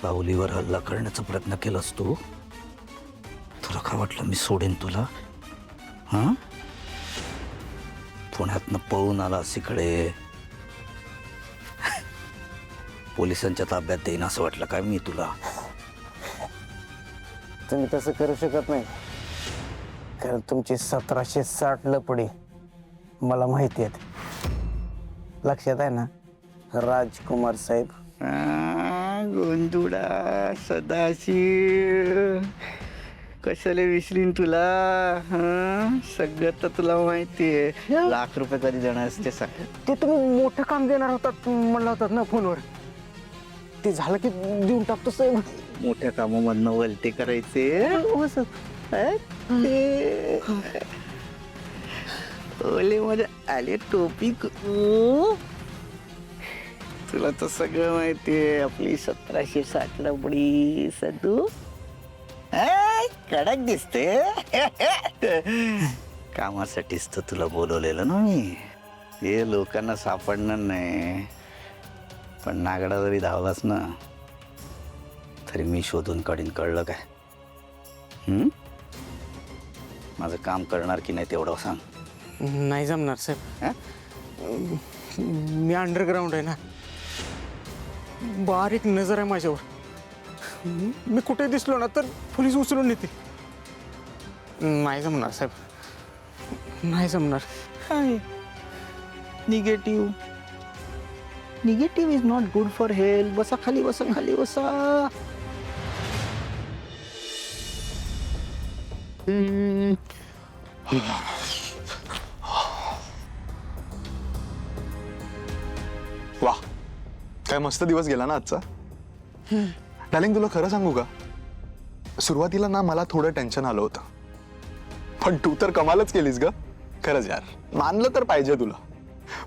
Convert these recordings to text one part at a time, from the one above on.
सावलीवर हल्ला करण्याचा प्रयत्न केलास तू. तुला काय वाटलं मी सोडेन तुला? हा, पुण्यातनं पळून आलास इकडे, पोलिसांच्या ताब्यात देईन असं वाटलं काय मी तुला? तुम्ही तसं करू शकत नाही, कारण तुमची 1760 लपडी मला माहिती आहेत. लक्षात आहे ना राजकुमार साहेब? गोंधुडा सदाशिव, कशाला विसरीन तुला? सगळं तर तुला माहितीये. ₹1,00,000 कधी देणार ते सांग. ते तुम्ही मोठं काम देणार होतात म्हणलं होतात ना फोनवर, ते झालं की देऊन टाकतो साहेब. मोठ्या कामामधनं वलते करायचे. ओले मध्ये आले टोपी. तुला तर सगळं माहितीये. आपली 1760 लबडी सदू कडक दिसते. कामासाठीच तर तुला बोलवलेलं ना मी. हे लोकांना सापडणार नाही, पण नागडा जरी धावलास ना तरी मी शोधून काढीन. कळलं काय? माझं काम करणार की नाही तेवढं सांग. नाही जमणार साहेब. मी अंडरग्राऊंड आहे ना, बारीक नजर आहे माझ्यावर. मी कुठे दिसलो ना तर पोलीस उचलून नेते. नाही जमणार साहेब, नाही जमणार. Negative negative is not good for health. बसा खाली, बसा खाली, बसा. वाह, काय मस्त दिवस गेला ना आजचा. डार्लिंग, तुला खरं सांगू का, सुरुवातीला ना मला थोडं टेन्शन आलं होतं, पण तू तर कमालच केलीस ग. खरंच यार, मानलं तर पाहिजे तुला.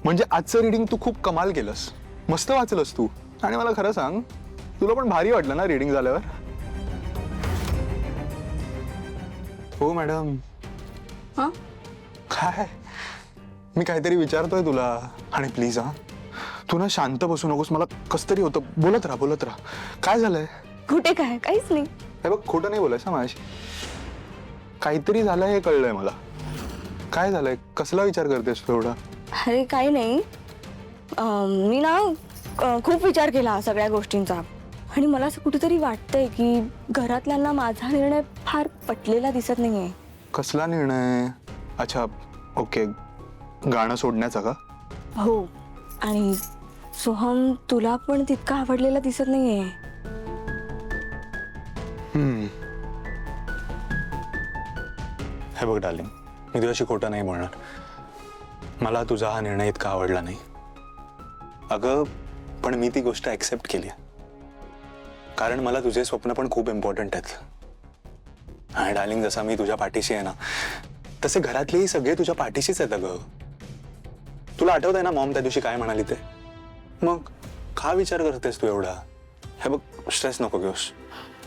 म्हणजे आजचं रीडिंग तू खूप कमाल केलंस. मस्त वाचलंस तू. आणि मला खरं सांग, तुला पण भारी वाटलं ना रीडिंग झाल्यावर? हो मॅडम. काय, मी काहीतरी विचारतोय तुला. आणि प्लीज तू ना शांत बसू नकोस. मला कस तरी होतं. बोलत राहा. काय झालंय? कुठे काय? काहीच नाही. हे बघ, खोटं नाही बोलायचं माझ्याशी. काहीतरी झालंय हे कळलंय मला. काय झालंय? कसला विचार करतेस तू एवढा? अरे काही नाही. मी ना खूप विचार केला सगळ्या गोष्टींचा, आणि मला असं कुठेतरी वाटतंय की घरातल्यांना माझा निर्णय फार पटलेला दिसत नाहीये. कसला निर्णय? अच्छा, ओके, गाणं सोडण्याचा का? हो, आणि सोहम तुला पण तितका आवडलेला दिसत नाहीये. हे बघ डार्लिंग, मी तुझ्याशी खोटं नाही बोलणार. मला तुझा हा निर्णय इतका आवडला नाही. अगं, पण मी ती गोष्ट ऍक्सेप्ट केली, कारण मला तुझे स्वप्न पण खूप इम्पॉर्टंट आहेत. आणि डार्लिंग, जसा मी तुझ्या पाठीशी आहे ना, तसे घरातलेही सगळे तुझ्या पाठीशीच आहेत. अगं, तुला आठवत आहे ना मॉम त्या दिवशी काय म्हणाली ते? मग का विचार करतेस तू एवढा? हे बघ, स्ट्रेस नको घेऊस.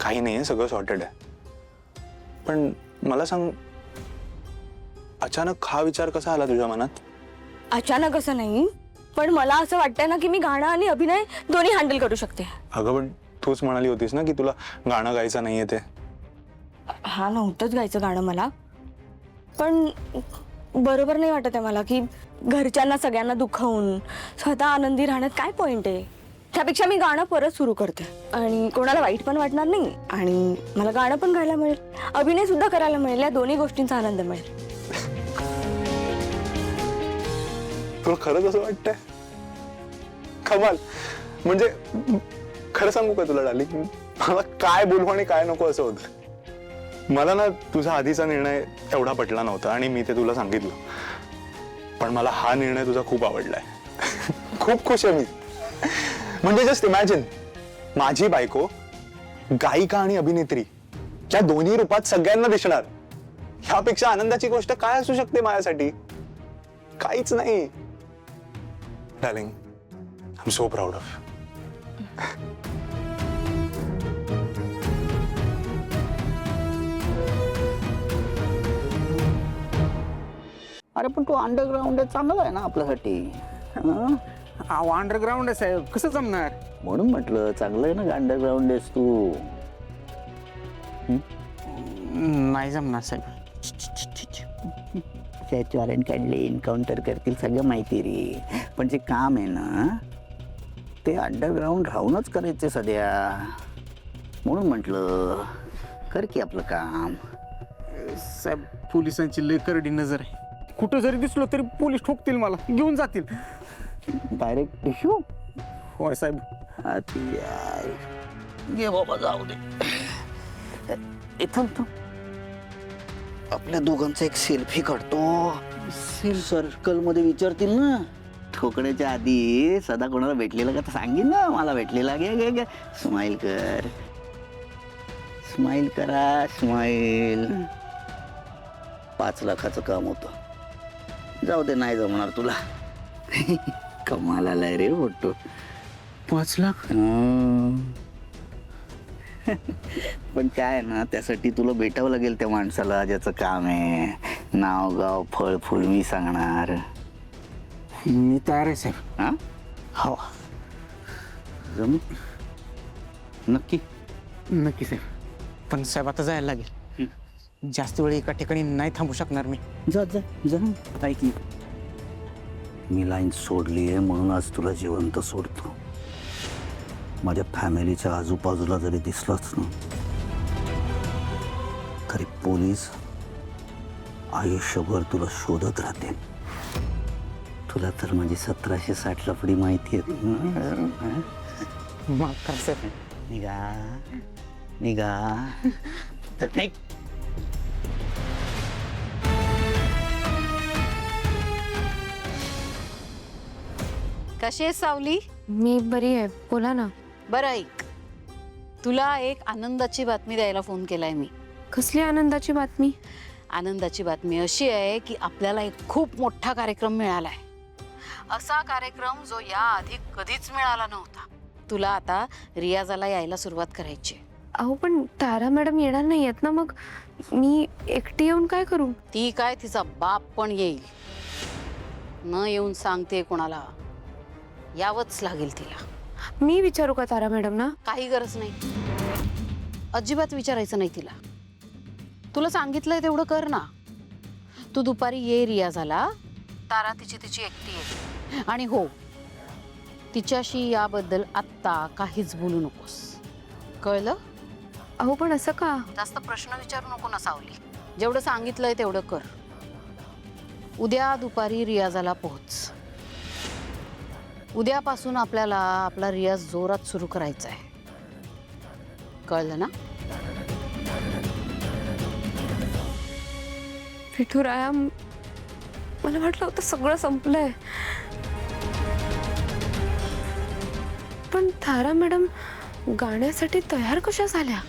काही नाही आहे, सगळं सॉर्टेड आहे. पण मला सांग, अचानक हा विचार कसा आला तुझ्या मनात? अचानक असं नाही, पण मला असं वाटतंय ना की मी गाणं आणि अभिनय दोन्ही हँडल करू शकते. अगं, पण तूच म्हणाली होतीस ना की तुला गाणं गायचं नाहीये ते. हा, नव्हतंच गायचं गाणं मला, पण बरोबर नाही वाटत आहे मला की घरच्यांना सगळ्यांना दुखावून स्वतः आनंदी राहण्यात काय पॉइंट आहे. त्यापेक्षा मी गाणं परत सुरू करते, आणि कोणाला वाईट पण वाटणार नाही, आणि मला गाणं पण गायला मिळेल, अभिनय सुद्धा करायला मिळेल. या दोन्ही गोष्टींचा आनंद मिळेल. तुला खरंच असं वाटतंय? कमाल. म्हणजे खरं सांगू का तुला डार्लिंग, मला काय बोलू आणि काय नको असं होतं. मला ना तुझा आधीचा निर्णय एवढा पटला नव्हता, आणि मी ते तुला सांगितलं. पण मला हा निर्णय तुझा खूप आवडलाय. खूप खुश आहे मी. म्हणजे जस्ट इमॅजिन, माझी बायको गायिका आणि अभिनेत्री या दोन्ही रूपात सगळ्यांना दिसणार. ह्यापेक्षा आनंदाची गोष्ट काय असू शकते माझ्यासाठी? काहीच नाही. Darling, I am so proud of you. अरे पण तू अंडरग्राऊंड चांगलं आहे ना आपल्यासाठी. अहो अंडरग्राऊंड आहे साहेब, कसं जमणार? म्हणून म्हटलं चांगलं आहे ना अंडरग्राऊंड आहेस तू. नाही जमणार साहेब. वॉरंट काढले एन्काउंटर करतील सगळं माहिती रे, पण जे काम आहे ना ते अंडरग्राऊंड राहूनच करायचे सध्या. म्हणून म्हटलं कर की आपलं काम. साहेब पोलिसांची लय करडी नजर आहे. कुठं जरी दिसलो तरी पोलीस ठोकतील, मला घेऊन जातील. Direct issue. होय साहेब. घे बाबा जाऊ दे. इथून तू आपल्या दोघांचा एक सेल्फी काढतो. सर्कल मध्ये विचारतील ना ठोकण्याच्या आधी सदा कोणाला भेटलेला का तर सांगेन ना मला भेटलेला. घे घे घे स्माइल कर, स्माइल करा, स्माइल. 5 लाखाचं काम होतं. जाऊ दे नाही जमणार तुला. कमाल आलाय रे फोटो. 5 लाख? पण काय आहे ना त्यासाठी तुला भेटावं लागेल त्या माणसाला ज्याचं काम आहे. नाव गाव फळ फुल मी सांगणार. मी तयार आहे साहेब. हा हो जमू नक्की. नक्की साहेब. पण साहेब आता जायला लागेल. जास्त वेळ एका ठिकाणी नाही थांबू शकणार मी. जा जा जा. ऐक की, मी लाईन सोडली आहे म्हणून आज तुला जिवंत सोडतो. माझ्या फॅमिलीच्या आजूबाजूला जरी दिसलाच ना तरी पोलीस आयुष्यभर तुला शोधत राहते. तुला तर माझी 1760 लफडी माहिती आहे. माफ करा साहेब. निघा निघा. तर नाही. कशी आहेस सावली? मी बरी आहे, बोला ना. बरं ऐक, तुला एक आनंदाची बातमी द्यायला फोन केलाय मी. कसली आनंदाची बातमी? आनंदाची बातमी अशी आहे की आपल्याला एक खूप मोठा कार्यक्रम मिळालाय. असा कार्यक्रम जो याआधी कधीच मिळाला नव्हता. तुला आता रियाजाला यायला सुरुवात करायची. अहो पण तारा मॅडम येणार नाही आहेत ना, मग मी एकटी येऊन काय करू? ती काय तिचा बाप पण येईल. न येऊन सांगते कोणाला, यावंच लागेल तिला. मी विचारू का तारा मॅडम ना? काही गरज नाही, अजिबात विचारायचं नाही तिला. तुला सांगितलंय तेवढं कर ना. तू दुपारी ये रियाजाला. तारा तिची एकटी आहे. आणि हो, तिच्याशी याबद्दल आत्ता काहीच बोलू नकोस, कळलं? अहो पण असं का? जास्त प्रश्न विचारू नको ना सावली. जेवढं सांगितलंय तेवढं कर. उद्या दुपारी रियाजाला पोहोच. उद्यापासून आपल्याला आपला रियाज जोरात सुरू करायचा आहे, कळलं ना? विठुराया, मला वाटलं होतं सगळं संपलंय. पण तारा मॅडम गाण्यासाठी तयार कशा झाल्या?